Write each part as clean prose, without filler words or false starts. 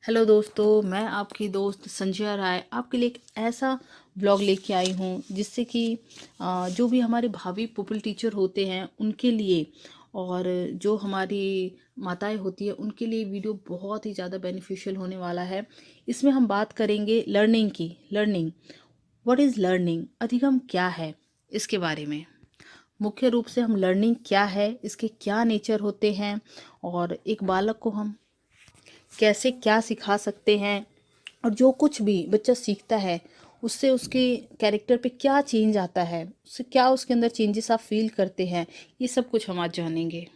Hello दोस्तों, मैं आपकी दोस्त संजय राय आपके लिए एक ऐसा ब्लॉग लेके आई हूँ जिससे कि जो भी हमारे भावी पुपल टीचर होते हैं उनके लिए और जो हमारी माताएं होती है उनके लिए वीडियो बहुत ही ज़्यादा बेनिफिशियल होने वाला है। इसमें हम बात करेंगे लर्निंग की। लर्निंग, व्हाट इज़ लर्निंग, अधिगम क्या है, इसके बारे में। मुख्य रूप से हम लर्निंग क्या है, इसके क्या नेचर होते हैं और एक बालक को हम कैसे क्या सिखा सकते हैं और जो कुछ भी बच्चा सीखता है उससे उसके कैरेक्टर पे क्या चेंज आता है, उससे क्या उसके अंदर चेंजेस आप फील करते हैं, ये सब कुछ हम आज जानेंगे।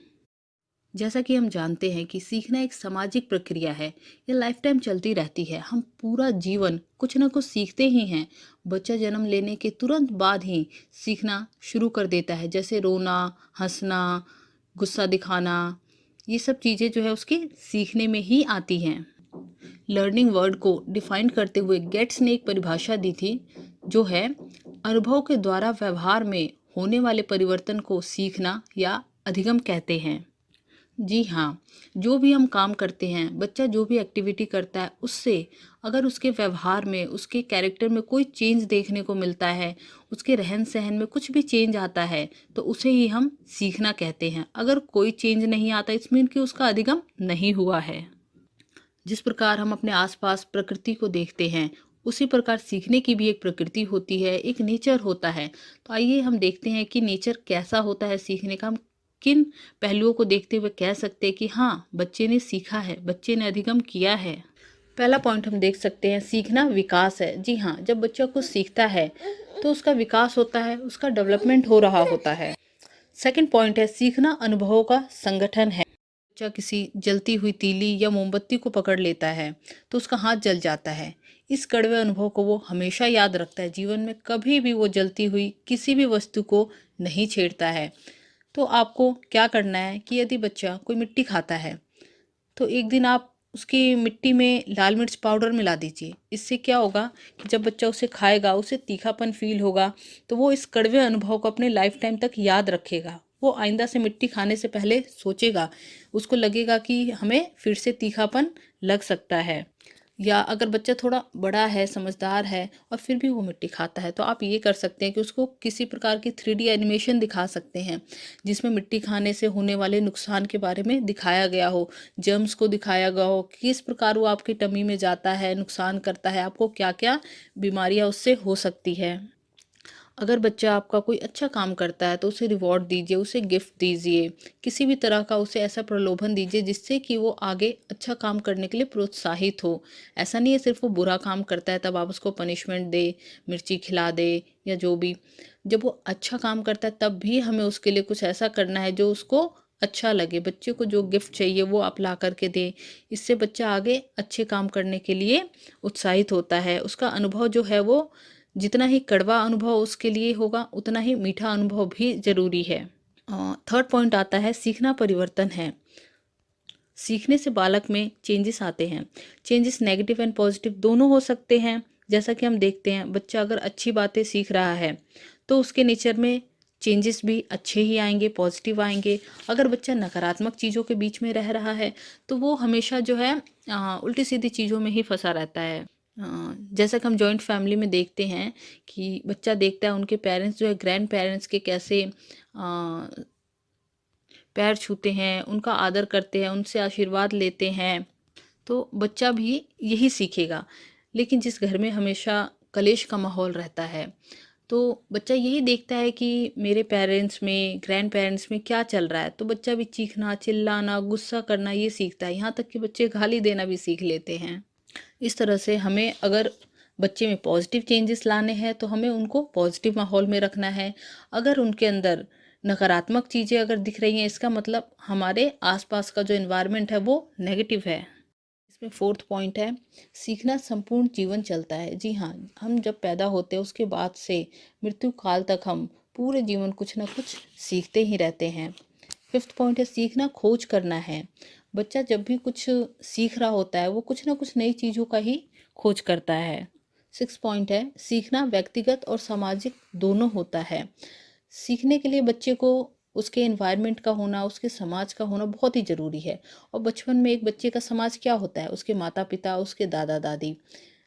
जैसा कि हम जानते हैं कि सीखना एक सामाजिक प्रक्रिया है। ये लाइफ टाइम चलती रहती है। हम पूरा जीवन कुछ ना कुछ सीखते ही हैं। बच्चा जन्म लेने के तुरंत बाद ही सीखना शुरू कर देता है, जैसे रोना, हंसना, गुस्सा दिखाना। ये सब चीज़ें जो है उसके सीखने में ही आती हैं। लर्निंग वर्ड को डिफाइन करते हुए गेट्स ने एक परिभाषा दी थी, जो है अनुभव के द्वारा व्यवहार में होने वाले परिवर्तन को सीखना या अधिगम कहते हैं। जी हाँ, जो भी हम काम करते हैं, बच्चा जो भी एक्टिविटी करता है, उससे अगर उसके व्यवहार में, उसके कैरेक्टर में कोई चेंज देखने को मिलता है, उसके रहन सहन में कुछ भी चेंज आता है, तो उसे ही हम सीखना कहते हैं। अगर कोई चेंज नहीं आता, इट्स मीन कि उसका अधिगम नहीं हुआ है। जिस प्रकार हम अपने आसपास प्रकृति को देखते हैं, उसी प्रकार सीखने की भी एक प्रकृति होती है, एक नेचर होता है। तो आइए हम देखते हैं कि नेचर कैसा होता है सीखने का। हम किन पहलुओं को देखते हुए कह सकते हैं कि हाँ, बच्चे ने सीखा है, बच्चे ने अधिगम किया है। पहला पॉइंट हम देख सकते हैं, सीखना विकास है। जी हाँ, जब बच्चा कुछ सीखता है तो उसका विकास होता है, उसका डेवलपमेंट हो रहा होता है। सेकंड पॉइंट है, सीखना अनुभवों का संगठन है। बच्चा किसी जलती हुई तीली या मोमबत्ती को पकड़ लेता है तो उसका हाथ जल जाता है। इस कड़वे अनुभव को वो हमेशा याद रखता है। जीवन में कभी भी वो जलती हुई किसी भी वस्तु को नहीं छेड़ता है। तो आपको क्या करना है कि यदि बच्चा कोई मिट्टी खाता है तो एक दिन आप उसकी मिट्टी में लाल मिर्च पाउडर मिला दीजिए। इससे क्या होगा कि जब बच्चा उसे खाएगा, उसे तीखापन फील होगा, तो वो इस कड़वे अनुभव को अपने लाइफ टाइम तक याद रखेगा। वो आइंदा से मिट्टी खाने से पहले सोचेगा, उसको लगेगा कि हमें फिर से तीखापन लग सकता है। या अगर बच्चा थोड़ा बड़ा है, समझदार है और फिर भी वो मिट्टी खाता है, तो आप ये कर सकते हैं कि उसको किसी प्रकार की 3D एनिमेशन दिखा सकते हैं, जिसमें मिट्टी खाने से होने वाले नुकसान के बारे में दिखाया गया हो, जर्म्स को दिखाया गया हो, किस प्रकार वो आपकी टमी में जाता है, नुकसान करता है, आपको क्या क्या बीमारियां उससे हो सकती है। अगर बच्चा आपका कोई अच्छा काम करता है तो उसे रिवॉर्ड दीजिए, उसे गिफ्ट दीजिए, किसी भी तरह का उसे ऐसा प्रलोभन दीजिए जिससे कि वो आगे अच्छा काम करने के लिए प्रोत्साहित हो। ऐसा नहीं है सिर्फ वो बुरा काम करता है तब आप उसको पनिशमेंट दे, मिर्ची खिला दे या जो भी। जब वो अच्छा काम करता है तब भी हमें उसके लिए कुछ ऐसा करना है जो उसको अच्छा लगे। बच्चे को जो गिफ्ट चाहिए वो आप ला करके दें। इससे बच्चा आगे अच्छे काम करने के लिए उत्साहित होता है। उसका अनुभव जो है वो जितना ही कड़वा अनुभव उसके लिए होगा, उतना ही मीठा अनुभव भी जरूरी है। थर्ड पॉइंट आता है, सीखना परिवर्तन है। सीखने से बालक में चेंजेस आते हैं। चेंजेस नेगेटिव एंड पॉजिटिव दोनों हो सकते हैं। जैसा कि हम देखते हैं, बच्चा अगर अच्छी बातें सीख रहा है तो उसके नेचर में चेंजेस भी अच्छे ही आएंगे, पॉजिटिव आएंगे। अगर बच्चा नकारात्मक चीज़ों के बीच में रह रहा है तो वो हमेशा जो है उल्टी सीधी चीज़ों में ही फंसा रहता है। जैसा कि हम जॉइंट फैमिली में देखते हैं कि बच्चा देखता है उनके पेरेंट्स जो है ग्रैंड पेरेंट्स के कैसे पैर छूते हैं, उनका आदर करते हैं, उनसे आशीर्वाद लेते हैं, तो बच्चा भी यही सीखेगा। लेकिन जिस घर में हमेशा कलेश का माहौल रहता है तो बच्चा यही देखता है कि मेरे पेरेंट्स में, ग्रैंड पेरेंट्स में क्या चल रहा है, तो बच्चा भी चीखना, चिल्लाना, गुस्सा करना ये सीखता है। यहाँ तक कि बच्चे गाली देना भी सीख लेते हैं। इस तरह से हमें अगर बच्चे में पॉजिटिव चेंजेस लाने हैं तो हमें उनको पॉजिटिव माहौल में रखना है। अगर उनके अंदर नकारात्मक चीज़ें अगर दिख रही हैं, इसका मतलब हमारे आसपास का जो एनवायरनमेंट है वो नेगेटिव है। इसमें फोर्थ पॉइंट है, सीखना संपूर्ण जीवन चलता है। जी हाँ, हम जब पैदा होते हैं उसके बाद से मृत्यु काल तक हम पूरे जीवन कुछ ना कुछ सीखते ही रहते हैं। फिफ्थ पॉइंट है, सीखना खोज करना है। बच्चा जब भी कुछ सीख रहा होता है वो कुछ ना कुछ नई चीज़ों का ही खोज करता है। सिक्स पॉइंट है, सीखना व्यक्तिगत और सामाजिक दोनों होता है। सीखने के लिए बच्चे को उसके एनवायरनमेंट का होना, उसके समाज का होना बहुत ही ज़रूरी है। और बचपन में एक बच्चे का समाज क्या होता है? उसके माता पिता, उसके दादा दादी।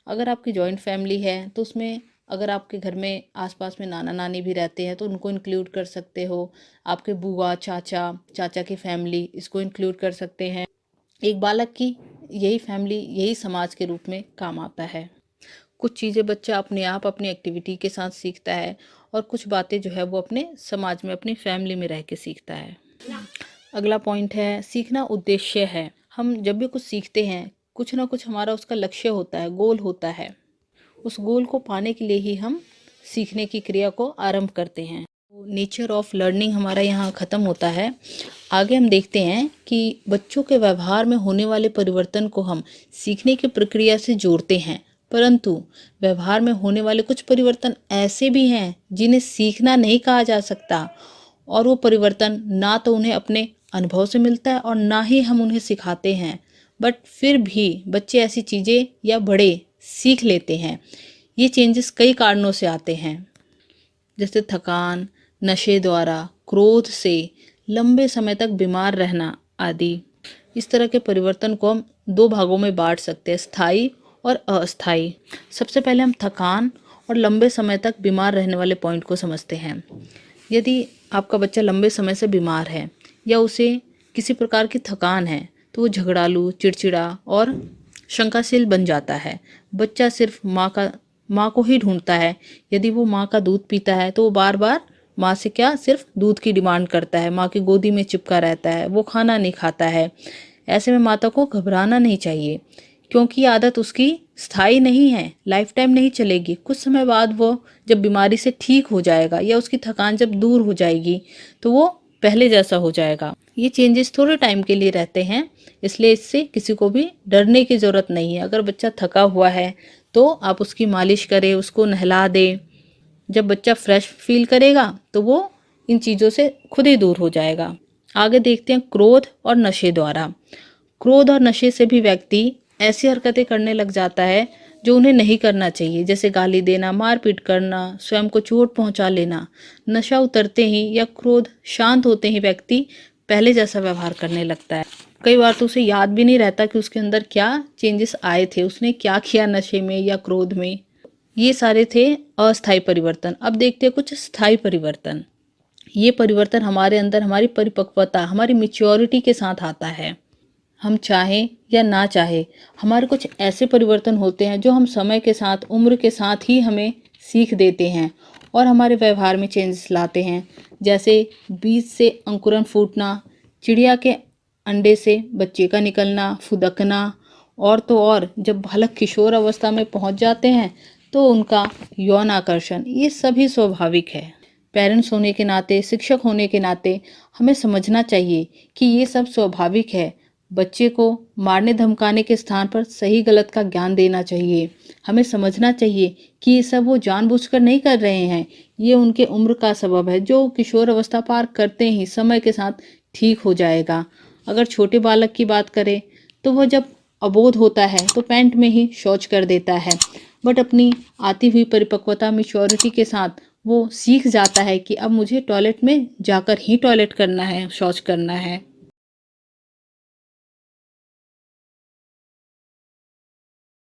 अगर आपकी जॉइंट फैमिली है तो उसमें, अगर आपके घर में आसपास में नाना नानी भी रहते हैं तो उनको इंक्लूड कर सकते हो। आपके बुआ, चाचा, चाचा की फैमिली, इसको इंक्लूड कर सकते हैं। एक बालक की यही फैमिली, यही समाज के रूप में काम आता है। कुछ चीज़ें बच्चा अपने आप अपनी एक्टिविटी के साथ सीखता है, और कुछ बातें जो है वो अपने समाज में, अपनी फैमिली में रह के सीखता है। अगला पॉइंट है, सीखना उद्देश्य है। हम जब भी कुछ सीखते हैं, कुछ ना कुछ हमारा उसका लक्ष्य होता है, गोल होता है। उस गोल को पाने के लिए ही हम सीखने की क्रिया को आरंभ करते हैं। नेचर ऑफ लर्निंग हमारा यहाँ ख़त्म होता है। आगे हम देखते हैं कि बच्चों के व्यवहार में होने वाले परिवर्तन को हम सीखने की प्रक्रिया से जोड़ते हैं, परंतु व्यवहार में होने वाले कुछ परिवर्तन ऐसे भी हैं जिन्हें सीखना नहीं कहा जा सकता, और वो परिवर्तन ना तो उन्हें अपने अनुभव से मिलता है और ना ही हम उन्हें सिखाते हैं, बट फिर भी बच्चे ऐसी चीज़ें या बड़े सीख लेते हैं। ये चेंजेस कई कारणों से आते हैं, जैसे थकान, नशे द्वारा, क्रोध से, लंबे समय तक बीमार रहना आदि। इस तरह के परिवर्तन को हम दो भागों में बांट सकते हैं, स्थायी और अस्थायी। सबसे पहले हम थकान और लंबे समय तक बीमार रहने वाले पॉइंट को समझते हैं। यदि आपका बच्चा लंबे समय से बीमार है या उसे किसी प्रकार की थकान है तो वो झगड़ालू, चिड़चिड़ा और शंकाशील बन जाता है। बच्चा सिर्फ माँ को ही ढूंढता है। यदि वो माँ का दूध पीता है तो वो बार बार माँ से क्या, सिर्फ दूध की डिमांड करता है, माँ की गोदी में चिपका रहता है, वो खाना नहीं खाता है। ऐसे में माता को घबराना नहीं चाहिए, क्योंकि आदत उसकी स्थायी नहीं है, लाइफ टाइम नहीं चलेगी। कुछ समय बाद वो जब बीमारी से ठीक हो जाएगा या उसकी थकान जब दूर हो जाएगी तो वो पहले जैसा हो जाएगा। ये चेंजेस थोड़े टाइम के लिए रहते हैं, इसलिए इससे किसी को भी डरने की ज़रूरत नहीं है। अगर बच्चा थका हुआ है तो आप उसकी मालिश करें, उसको नहला दें। जब बच्चा फ्रेश फील करेगा तो वो इन चीज़ों से खुद ही दूर हो जाएगा। आगे देखते हैं, क्रोध और नशे द्वारा। क्रोध और नशे से भी व्यक्ति ऐसी हरकतें करने लग जाता है जो उन्हें नहीं करना चाहिए, जैसे गाली देना, मारपीट करना, स्वयं को चोट पहुंचा लेना। नशा उतरते ही या क्रोध शांत होते ही व्यक्ति पहले जैसा व्यवहार करने लगता है। कई बार तो उसे याद भी नहीं रहता कि उसके अंदर क्या चेंजेस आए थे, उसने क्या किया नशे में या क्रोध में। ये सारे थे अस्थायी परिवर्तन। अब देखते हैं कुछ स्थायी परिवर्तन। ये परिवर्तन हमारे अंदर हमारी परिपक्वता, हमारी मैच्योरिटी के साथ आता है। हम चाहें या ना चाहे, हमारे कुछ ऐसे परिवर्तन होते हैं जो हम समय के साथ, उम्र के साथ ही हमें सीख देते हैं और हमारे व्यवहार में चेंजेस लाते हैं। जैसे बीज से अंकुरन फूटना, चिड़िया के अंडे से बच्चे का निकलना, फुदकना, और तो और जब बालक किशोर अवस्था में पहुंच जाते हैं तो उनका यौन आकर्षण, ये सभी स्वाभाविक है। पेरेंट्स होने के नाते, शिक्षक होने के नाते हमें समझना चाहिए कि ये सब स्वाभाविक है। बच्चे को मारने धमकाने के स्थान पर सही गलत का ज्ञान देना चाहिए। हमें समझना चाहिए कि ये सब वो जानबूझकर नहीं कर रहे हैं, ये उनके उम्र का सबब है जो किशोर अवस्था पार करते ही समय के साथ ठीक हो जाएगा। अगर छोटे बालक की बात करें तो वह जब अबोध होता है तो पैंट में ही शौच कर देता है, बट अपनी आती हुई परिपक्वता, मैच्योरिटी के साथ वो सीख जाता है कि अब मुझे टॉयलेट में जाकर ही टॉयलेट करना है, शौच करना है।